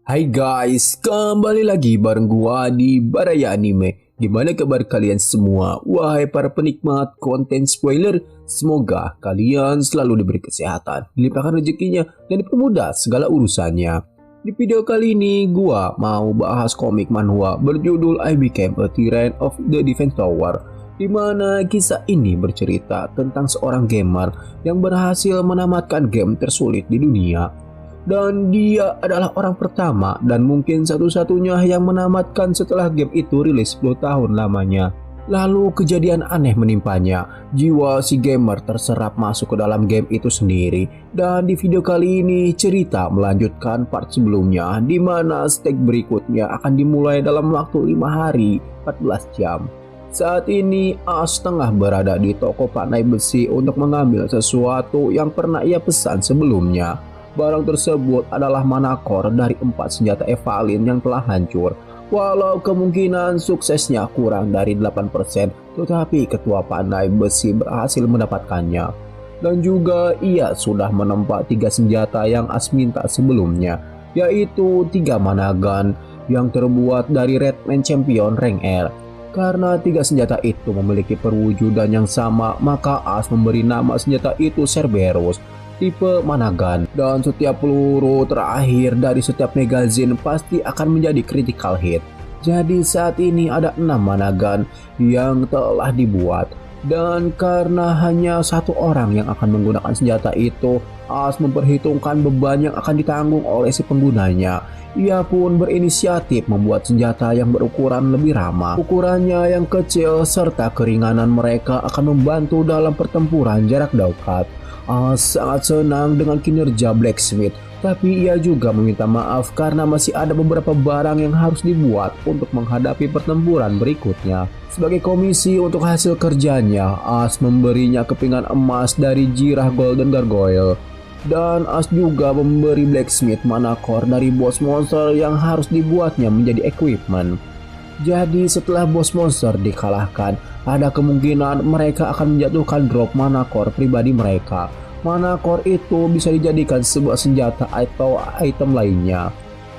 Hai guys, kembali lagi bareng gua di Baraya Anime. Gimana kabar kalian semua? Wahai para penikmat konten spoiler, semoga kalian selalu diberi kesehatan, dilimpahkan rezekinya, dan dipermudah segala urusannya. Di video kali ini, gua mau bahas komik manhwa berjudul I Became a Tyrant of the Defense Tower, di mana kisah ini bercerita tentang seorang gamer yang berhasil menamatkan game tersulit di dunia. Dan dia adalah orang pertama dan mungkin satu-satunya yang menamatkan setelah game itu rilis 10 tahun lamanya. Lalu kejadian aneh menimpanya, jiwa si gamer terserap masuk ke dalam game itu sendiri. Dan di video kali ini cerita melanjutkan part sebelumnya, di mana stake berikutnya akan dimulai dalam waktu 5 hari 14 jam. Saat ini As tengah berada di toko pandai besi untuk mengambil sesuatu yang pernah ia pesan sebelumnya. Barang tersebut adalah manakor dari 4 senjata Evalin yang telah hancur. Walau kemungkinan suksesnya kurang dari 8%, tetapi ketua pandai besi berhasil mendapatkannya. Dan juga ia sudah menempa 3 senjata yang As minta sebelumnya, yaitu 3 mana gun yang terbuat dari Redman Champion Rank R. Karena 3 senjata itu memiliki perwujudan yang sama, maka As memberi nama senjata itu Cerberus, tipe mana gun, dan setiap peluru terakhir dari setiap magazine pasti akan menjadi critical hit. Jadi saat ini ada 6 mana gun yang telah dibuat, dan karena hanya satu orang yang akan menggunakan senjata itu, As memperhitungkan beban yang akan ditanggung oleh si penggunanya. Ia pun berinisiatif membuat senjata yang berukuran lebih ramah. Ukurannya yang kecil serta keringanan mereka akan membantu dalam pertempuran jarak dekat. As sangat senang dengan kinerja Blacksmith, tapi ia juga meminta maaf karena masih ada beberapa barang yang harus dibuat untuk menghadapi pertempuran berikutnya. Sebagai komisi untuk hasil kerjanya, As memberinya kepingan emas dari Jirah Golden Gargoyle. Dan As juga memberi Blacksmith mana core dari boss monster yang harus dibuatnya menjadi equipment. Jadi setelah boss monster dikalahkan, ada kemungkinan mereka akan menjatuhkan drop mana core pribadi mereka. Mana core itu bisa dijadikan sebuah senjata atau item lainnya,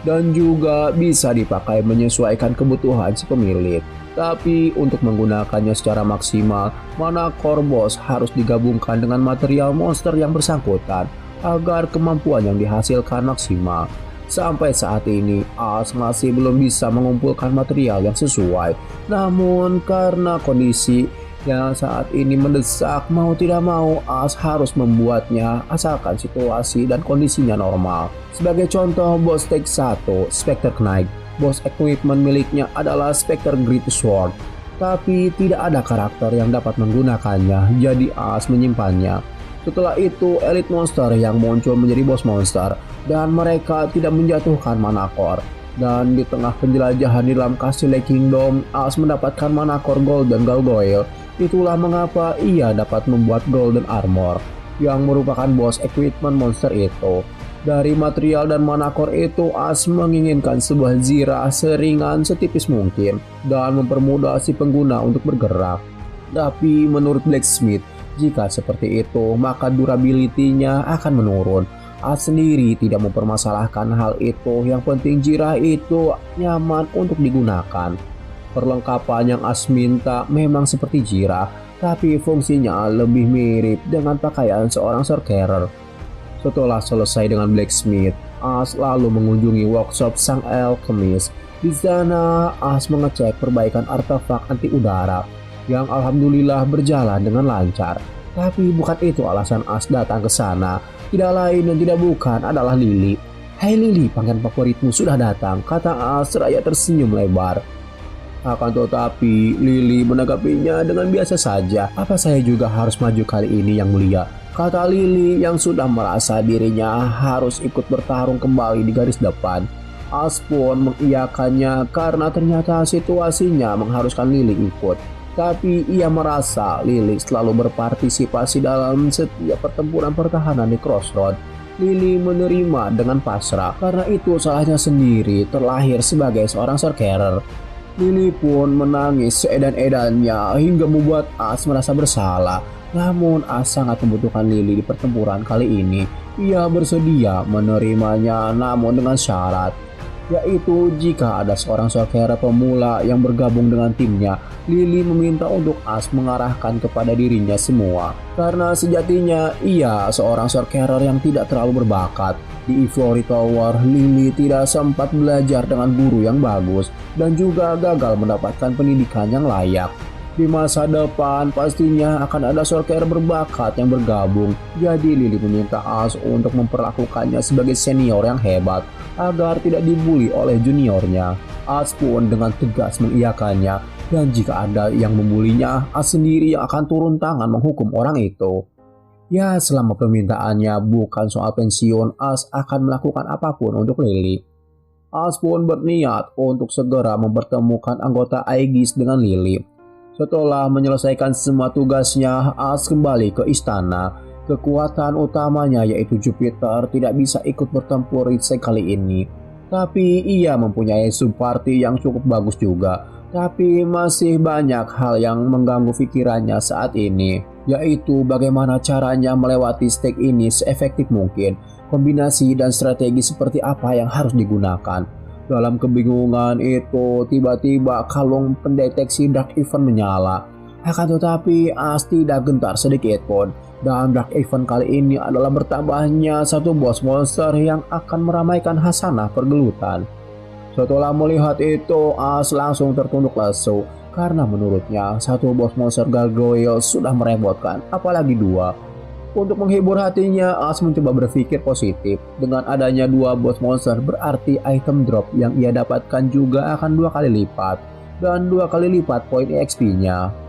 dan juga bisa dipakai menyesuaikan kebutuhan si pemilik. Tapi untuk menggunakannya secara maksimal, mana core boss harus digabungkan dengan material monster yang bersangkutan agar kemampuan yang dihasilkan maksimal. Sampai saat ini, As masih belum bisa mengumpulkan material yang sesuai. Namun karena kondisi yang saat ini mendesak, mau tidak mau As harus membuatnya asalkan situasi dan kondisinya normal. Sebagai contoh, boss stake 1, Spectre Knight. Boss equipment miliknya adalah Spectre Great Sword, tapi tidak ada karakter yang dapat menggunakannya, jadi As menyimpannya. Setelah itu, elite monster yang muncul menjadi boss monster, dan mereka tidak menjatuhkan mana core. Dan di tengah penjelajahan di dalam Castle Kingdom, As mendapatkan mana core Golden Gargoyle. Itulah mengapa ia dapat membuat Golden Armor, yang merupakan boss equipment monster itu. Dari material dan mana core itu, As menginginkan sebuah zirah seringan setipis mungkin, dan mempermudah si pengguna untuk bergerak. Tapi menurut Blacksmith, jika seperti itu, maka durability-nya akan menurun. As sendiri tidak mempermasalahkan hal itu, yang penting zirah itu nyaman untuk digunakan. Perlengkapan yang As minta memang seperti zirah, tapi fungsinya lebih mirip dengan pakaian seorang sorcerer. Setelah selesai dengan Blacksmith, As lalu mengunjungi workshop sang alchemist. Di sana, As mengecek perbaikan artefak anti udara, yang alhamdulillah berjalan dengan lancar. Tapi bukan itu alasan As datang ke sana. Tidak lain dan tidak bukan adalah Lily. "Hai Lily, pangeran favoritmu sudah datang," kata As seraya tersenyum lebar. Akan tetapi Lily menanggapinya dengan biasa saja. "Apa saya juga harus maju kali ini, yang mulia?" kata Lily yang sudah merasa dirinya harus ikut bertarung kembali di garis depan. As pun mengiyakannya karena ternyata situasinya mengharuskan Lily ikut. Tapi ia merasa Lily selalu berpartisipasi dalam setiap pertempuran pertahanan di Crossroad. Lily menerima dengan pasrah karena itu salahnya sendiri terlahir sebagai seorang sorcerer. Lily pun menangis seedan-edannya hingga membuat As merasa bersalah. Namun As sangat membutuhkan Lily di pertempuran kali ini. Ia bersedia menerimanya namun dengan syarat. yaitu jika ada seorang sorcerer pemula yang bergabung dengan timnya, Lily meminta untuk Ash mengarahkan kepada dirinya semua. Karena sejatinya ia seorang sorcerer yang tidak terlalu berbakat. Di Ivory Tower, Lily tidak sempat belajar dengan guru yang bagus dan juga gagal mendapatkan pendidikan yang layak. Di masa depan pastinya akan ada sorcerer berbakat yang bergabung. Jadi Lily meminta Ash untuk memperlakukannya sebagai senior yang hebat agar tidak dibully oleh juniornya. Ash pun dengan tegas mengiyakannya, dan jika ada yang membulinya, Ash sendiri yang akan turun tangan menghukum orang itu. Ya, selama permintaannya bukan soal pensiun, Ash akan melakukan apapun untuk Lily. Ash pun berniat untuk segera mempertemukan anggota Aegis dengan Lily. Setelah menyelesaikan semua tugasnya, Ash kembali ke istana. Kekuatan utamanya yaitu Jupiter tidak bisa ikut bertempur kali ini. Tapi ia mempunyai subparty yang cukup bagus juga. Tapi masih banyak hal yang mengganggu pikirannya saat ini, yaitu bagaimana caranya melewati stake ini seefektif mungkin. Kombinasi dan strategi seperti apa yang harus digunakan. Dalam kebingungan itu, tiba-tiba kalung pendeteksi Dark Event menyala. Akan tetapi Ash tidak gentar sedikit pun. Dan Dark Event kali ini adalah bertambahnya satu bos monster yang akan meramaikan hasanah pergelutan. Setelah melihat itu, Ash langsung tertunduk lesu. Karena menurutnya satu bos monster gargoyle sudah merepotkan, apalagi dua. Untuk menghibur hatinya, Ash mencoba berpikir positif. Dengan adanya dua bos monster berarti item drop yang ia dapatkan juga akan 2 kali lipat. Dan 2 kali lipat poin EXP-nya.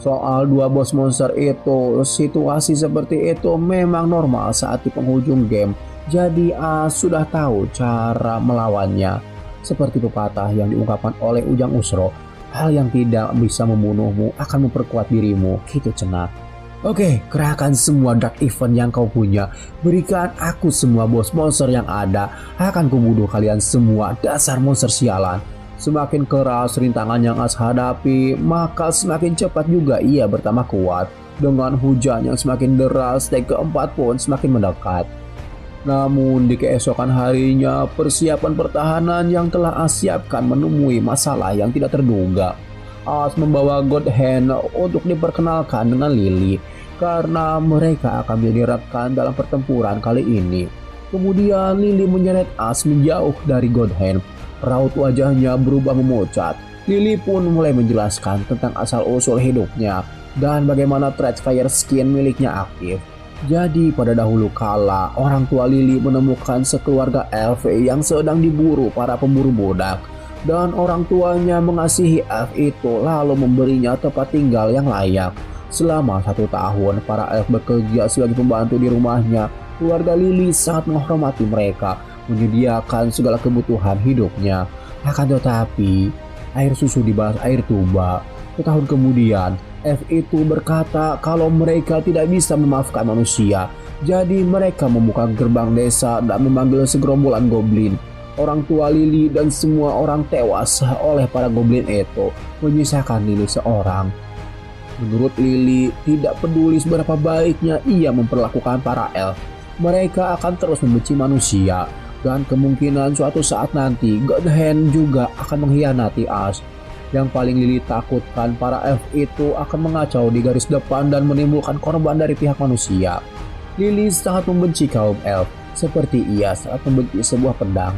Soal dua bos monster itu, situasi seperti itu memang normal saat di penghujung game. Jadi Ash sudah tahu cara melawannya. Seperti pepatah yang diungkapkan oleh Ujang Usro, hal yang tidak bisa membunuhmu akan memperkuat dirimu, gitu cenah. Oke, kerahkan semua Dark Event yang kau punya. Berikan aku semua bos monster yang ada. Akan kubunuh kalian semua, dasar monster sialan. Semakin keras rintangan yang Ash hadapi, maka semakin cepat juga ia bertambah kuat. Dengan hujan yang semakin deras, stake keempat pun semakin mendekat. Namun di keesokan harinya, persiapan pertahanan yang telah Ash siapkan menemui masalah yang tidak terduga. Ash membawa God Hand untuk diperkenalkan dengan Lily, karena mereka akan menjadi rekan dalam pertempuran kali ini. Kemudian Lily menyeret Ash menjauh dari God Hand. Raut wajahnya berubah memucat. Lily pun mulai menjelaskan tentang asal-usul hidupnya dan bagaimana trait Fire Skin miliknya aktif. Jadi pada dahulu kala, orang tua Lily menemukan sekeluarga elf yang sedang diburu para pemburu budak. Dan orang tuanya mengasihi elf itu lalu memberinya tempat tinggal yang layak. Selama 1 tahun, para elf bekerja sebagai pembantu di rumahnya. Keluarga Lily sangat menghormati mereka, menyediakan segala kebutuhan hidupnya. Akan tetapi, air susu dibalas air tuba. Setahun kemudian, elf itu berkata kalau mereka tidak bisa memaafkan manusia. Jadi mereka membuka gerbang desa dan memanggil segerombolan goblin. Orang tua Lily dan semua orang tewas oleh para goblin itu, menyisakan Lily seorang. Menurut Lily, tidak peduli seberapa baiknya ia memperlakukan para elf, mereka akan terus membenci manusia. Dan kemungkinan suatu saat nanti God Hand juga akan mengkhianati Ash. Yang paling Lily takutkan, para elf itu akan mengacau di garis depan dan menimbulkan korban dari pihak manusia. Lily sangat membenci kaum elf, seperti ia sangat membenci sebuah pedang.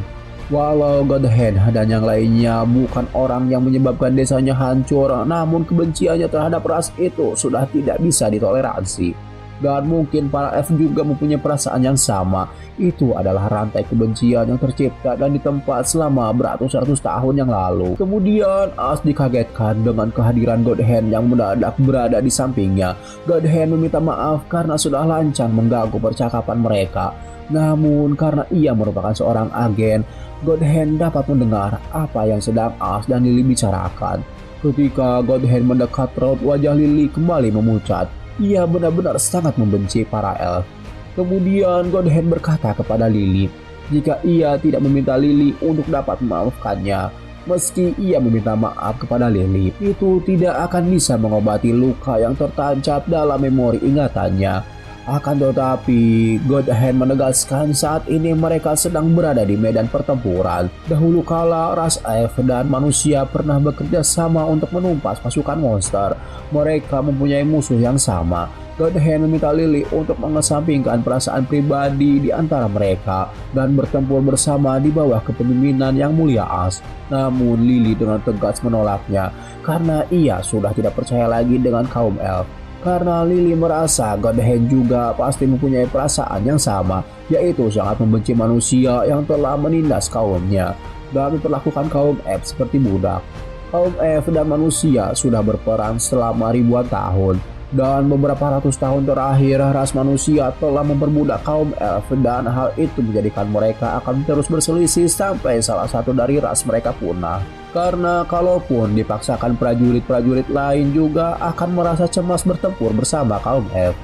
Walau God Hand dan yang lainnya bukan orang yang menyebabkan desanya hancur, namun kebenciannya terhadap ras itu sudah tidak bisa ditoleransi. Dan mungkin para elf juga mempunyai perasaan yang sama. Itu adalah rantai kebencian yang tercipta dan ditempat selama beratus-ratus tahun yang lalu. Kemudian Ash dikagetkan dengan kehadiran God Hand yang mendadak berada di sampingnya. God Hand meminta maaf karena sudah lancang mengganggu percakapan mereka. Namun karena ia merupakan seorang agen, God Hand dapat mendengar apa yang sedang Ash dan Lily bicarakan. Ketika God Hand mendekat, raut wajah Lily kembali memucat. Ia benar-benar sangat membenci para elf. Kemudian God Hand berkata kepada Lily, jika ia tidak meminta Lily untuk dapat memaafkannya. Meski ia meminta maaf kepada Lily, itu tidak akan bisa mengobati luka yang tertancap dalam memori ingatannya. Akan tetapi, God Hand menegaskan saat ini mereka sedang berada di medan pertempuran. Dahulu kala, ras F dan manusia pernah bekerja sama untuk menumpas pasukan monster. Mereka mempunyai musuh yang sama. God Hand meminta Lily untuk mengesampingkan perasaan pribadi di antara mereka dan bertempur bersama di bawah kepemimpinan yang mulia As. Namun Lily dengan tegas menolaknya karena ia sudah tidak percaya lagi dengan kaum elf. Karena Lily merasa God Hand juga pasti mempunyai perasaan yang sama, yaitu sangat membenci manusia yang telah menindas kaumnya dan memperlakukan kaum F seperti budak. Kaum F dan manusia sudah berperang selama ribuan tahun, dan beberapa ratus tahun terakhir ras manusia telah memperbudak kaum elf, dan hal itu menjadikan mereka akan terus berselisih sampai salah satu dari ras mereka punah. Karena kalaupun dipaksakan, prajurit-prajurit lain juga akan merasa cemas bertempur bersama kaum elf.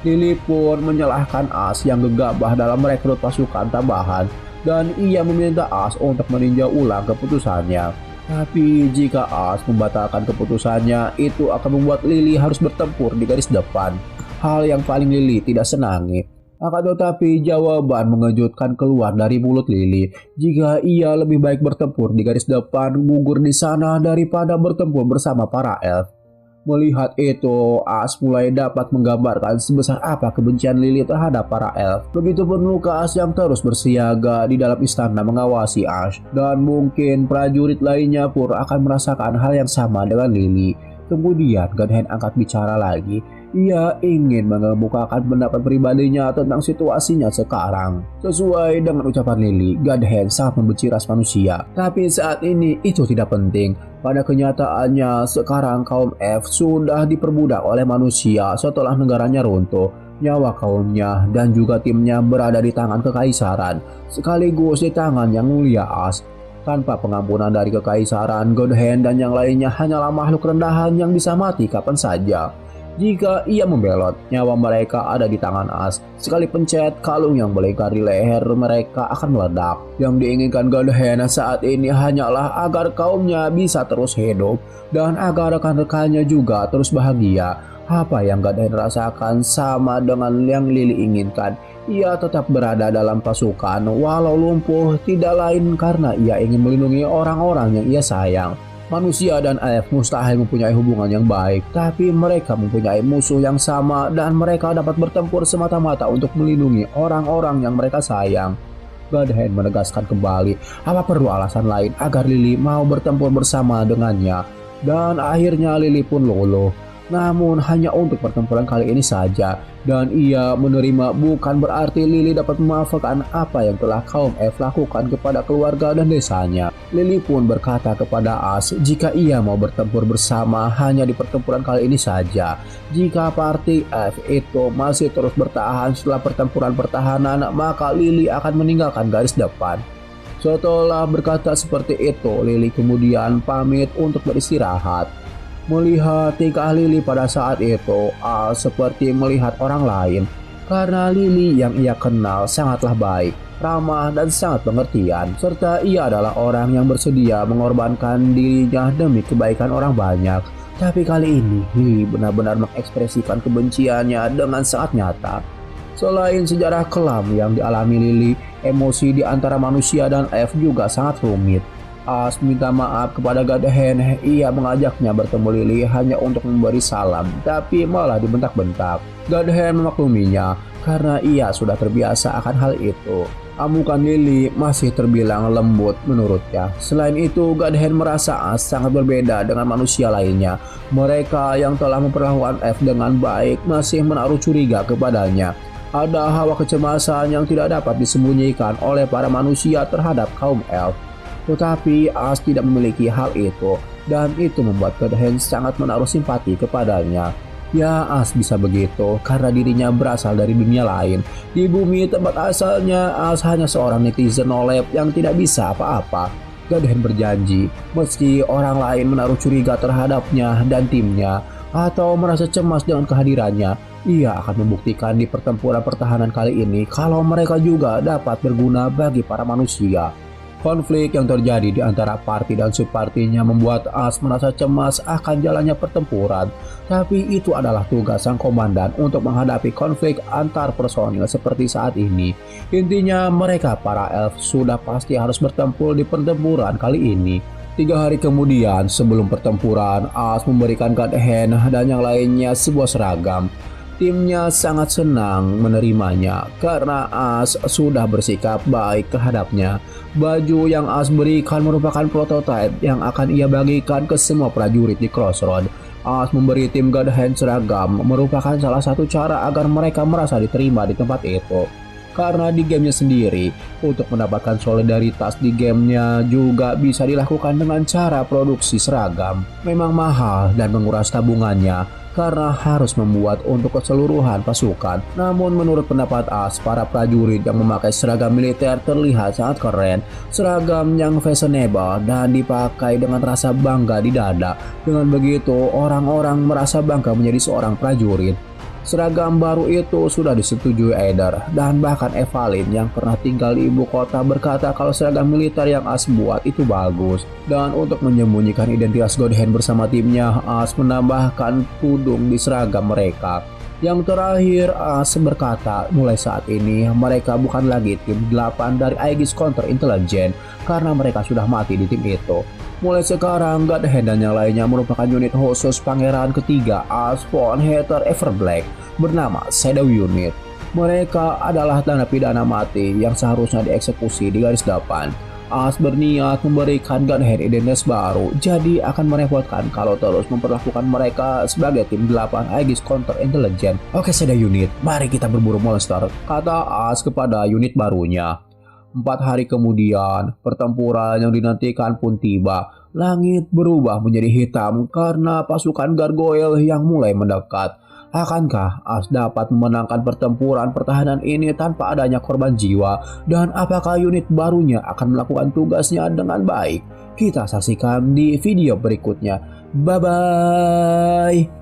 Lily pun menyalahkan As yang gegabah dalam merekrut pasukan tambahan, dan ia meminta As untuk meninjau ulang keputusannya. Tapi jika As membatalkan keputusannya, itu akan membuat Lily harus bertempur di garis depan. Hal yang paling Lily tidak senangi. Akan tetapi jawaban mengejutkan keluar dari mulut Lily. Jika ia lebih baik bertempur di garis depan, gugur di sana daripada bertempur bersama para elf. Melihat itu, As mulai dapat menggambarkan sebesar apa kebencian Lily terhadap para elf. Begitupun Lukas yang terus bersiaga di dalam istana mengawasi Ash, dan mungkin prajurit lainnya pun akan merasakan hal yang sama dengan Lily. Kemudian God Hand angkat bicara lagi. Ia ingin mengemukakan pendapat pribadinya tentang situasinya sekarang. Sesuai dengan ucapan Lily, God Hand sangat membenci ras manusia. Tapi saat ini itu tidak penting. Pada kenyataannya, sekarang kaum F sudah diperbudak oleh manusia setelah negaranya runtuh. Nyawa kaumnya dan juga timnya berada di tangan kekaisaran, sekaligus di tangan yang mulia As. Tanpa pengampunan dari kekaisaran, God Hand dan yang lainnya hanyalah makhluk rendahan yang bisa mati kapan saja. Jika ia membelot, nyawa mereka ada di tangan As. Sekali pencet, kalung yang melingkar di leher mereka akan meledak. Yang diinginkan God Hand saat ini hanyalah agar kaumnya bisa terus hidup dan agar rekan-rekannya juga terus bahagia. Apa yang God Hand rasakan sama dengan yang Lily inginkan. Ia tetap berada dalam pasukan walau lumpuh, tidak lain karena ia ingin melindungi orang-orang yang ia sayang. Manusia dan elf mustahil mempunyai hubungan yang baik, tapi mereka mempunyai musuh yang sama dan mereka dapat bertempur semata-mata untuk melindungi orang-orang yang mereka sayang. God Hand menegaskan kembali, apa perlu alasan lain agar Lily mau bertempur bersama dengannya. Dan akhirnya Lily pun luluh. Namun hanya untuk pertempuran kali ini saja, dan ia menerima bukan berarti Lily dapat memaafkan apa yang telah kaum F lakukan kepada keluarga dan desanya. Lily pun berkata kepada As jika ia mau bertempur bersama hanya di pertempuran kali ini saja. Jika parti F itu masih terus bertahan setelah pertempuran pertahanan, maka Lily akan meninggalkan garis depan. Setelah berkata seperti itu, Lily kemudian pamit untuk beristirahat. Melihat tingkah Lily pada saat itu, Al seperti melihat orang lain. Karena Lily yang ia kenal sangatlah baik, ramah dan sangat pengertian. Serta ia adalah orang yang bersedia mengorbankan dirinya demi kebaikan orang banyak. Tapi kali ini, Lily benar-benar mengekspresikan kebenciannya dengan sangat nyata. Selain sejarah kelam yang dialami Lily, emosi di antara manusia dan elf juga sangat rumit. As minta maaf kepada God Hand. Ia mengajaknya bertemu Lily hanya untuk memberi salam, tapi malah dibentak-bentak. God Hand memakluminya karena ia sudah terbiasa akan hal itu. Amukan Lily masih terbilang lembut menurutnya. Selain itu, God Hand merasa As sangat berbeda dengan manusia lainnya. Mereka yang telah memperlakukan F dengan baik masih menaruh curiga kepadanya. Ada hawa kecemasan yang tidak dapat disembunyikan oleh para manusia terhadap kaum elf. Tetapi As tidak memiliki hal itu, dan itu membuat God Hand sangat menaruh simpati kepadanya. Ya, As bisa begitu karena dirinya berasal dari dunia lain. Di bumi tempat asalnya, As hanya seorang netizen nolep yang tidak bisa apa-apa. God Hand berjanji, meski orang lain menaruh curiga terhadapnya dan timnya, atau merasa cemas dengan kehadirannya, ia akan membuktikan di pertempuran pertahanan kali ini kalau mereka juga dapat berguna bagi para manusia. Konflik yang terjadi di antara parti dan subpartinya membuat As merasa cemas akan jalannya pertempuran. Tapi itu adalah tugas sang komandan untuk menghadapi konflik antar personil seperti saat ini. Intinya mereka para elf sudah pasti harus bertempur di pertempuran kali ini. 3 hari kemudian sebelum pertempuran, As memberikan God Hand dan yang lainnya sebuah seragam. Timnya sangat senang menerimanya karena As sudah bersikap baik terhadapnya. Baju yang As berikan merupakan prototipe yang akan ia bagikan ke semua prajurit di Crossroad. As memberi tim God Hand seragam merupakan salah satu cara agar mereka merasa diterima di tempat itu. Karena di gamenya sendiri, untuk mendapatkan solidaritas di gamenya juga bisa dilakukan dengan cara produksi seragam. Memang mahal dan menguras tabungannya karena harus membuat untuk keseluruhan pasukan. Namun menurut pendapat As, para prajurit yang memakai seragam militer terlihat sangat keren. Seragam yang fashionable dan dipakai dengan rasa bangga di dada. Dengan begitu, orang-orang merasa bangga menjadi seorang prajurit. Seragam baru itu sudah disetujui Eder dan bahkan Evalin yang pernah tinggal di ibu kota berkata kalau seragam militer yang As buat itu bagus. Dan untuk menyembunyikan identitas God Hand bersama timnya, As menambahkan tudung di seragam mereka. Yang terakhir, As berkata mulai saat ini mereka bukan lagi tim 8 dari Aegis Counter Intelligence karena mereka sudah mati di tim itu. Mulai sekarang, God Hand dan yang lainnya merupakan unit khusus pangeran ketiga As von Hater Everblack bernama Shadow Unit. Mereka adalah narapidana mati yang seharusnya dieksekusi di garis depan. As berniat memberikan God Hand identitas baru, jadi akan merepotkan kalau terus memperlakukan mereka sebagai tim 8 Aegis Counter Intelligence. Oke Shadow Unit, mari kita berburu monster, kata As kepada unit barunya. 4 hari kemudian, pertempuran yang dinantikan pun tiba. Langit berubah menjadi hitam karena pasukan gargoyle yang mulai mendekat. Akankah As dapat memenangkan pertempuran pertahanan ini tanpa adanya korban jiwa? Dan apakah unit barunya akan melakukan tugasnya dengan baik? Kita saksikan di video berikutnya. Bye-bye!